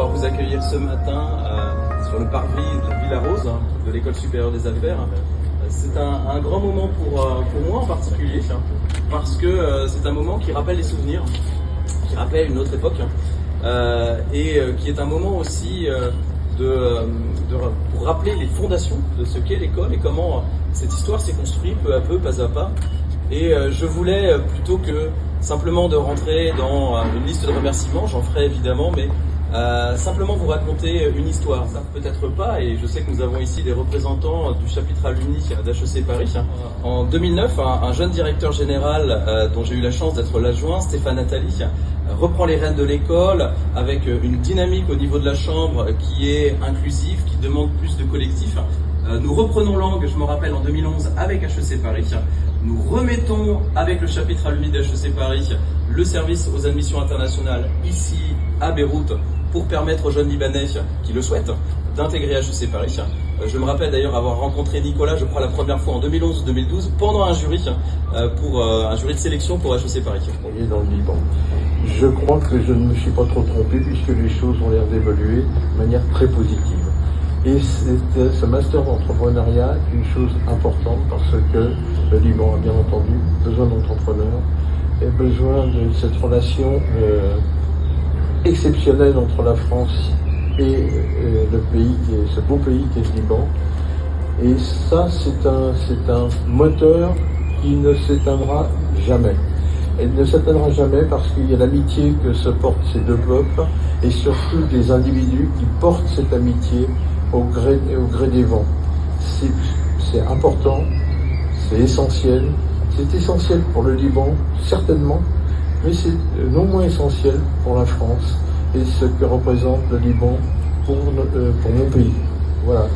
pouvoir vous accueillir ce matin sur le parvis de la Villa Rose, de l'École supérieure des affaires. C'est un grand moment pour moi en particulier, parce que c'est un moment qui rappelle les souvenirs, qui rappelle une autre époque, et qui est un moment aussi pour rappeler les fondations de ce qu'est l'école et comment cette histoire s'est construite peu à peu, pas à pas. Et je voulais, plutôt que simplement de rentrer dans une liste de remerciements, j'en ferai évidemment, mais simplement vous raconter une histoire. Ça peut-être pas, et je sais que nous avons ici des représentants du chapitre alumni d'HEC Paris. En 2009, un jeune directeur général dont j'ai eu la chance d'être l'adjoint, Stéphane Attali, reprend les rênes de l'école avec une dynamique au niveau de la chambre qui est inclusive, qui demande plus de collectif. Nous reprenons langue, je me rappelle, en 2011 avec HEC Paris. Nous remettons avec le chapitre alumni d'HEC Paris le service aux admissions internationales ici à Beyrouth pour permettre aux jeunes Libanais qui le souhaitent d'intégrer HEC Paris. Je me rappelle d'ailleurs avoir rencontré Nicolas, je crois la première fois en 2011 ou 2012, pendant un jury, pour un jury de sélection pour HEC Paris. On est dans le Liban. Je crois que je ne me suis pas trop trompé puisque les choses ont l'air d'évoluer de manière très positive. Et ce master d'entrepreneuriat est une chose importante parce que le Liban a bien entendu besoin d'entrepreneurs et besoin de cette relation exceptionnelle entre la France et le pays, ce beau pays qui est le Liban. Et ça, c'est un moteur qui ne s'éteindra jamais. Elle ne s'éteindra jamais parce qu'il y a l'amitié que se portent ces deux peuples et surtout des individus qui portent cette amitié au gré des vents. C'est important, c'est essentiel. C'est essentiel pour le Liban, certainement, mais c'est non moins essentiel pour la France et ce que représente le Liban pour mon pays. Voilà.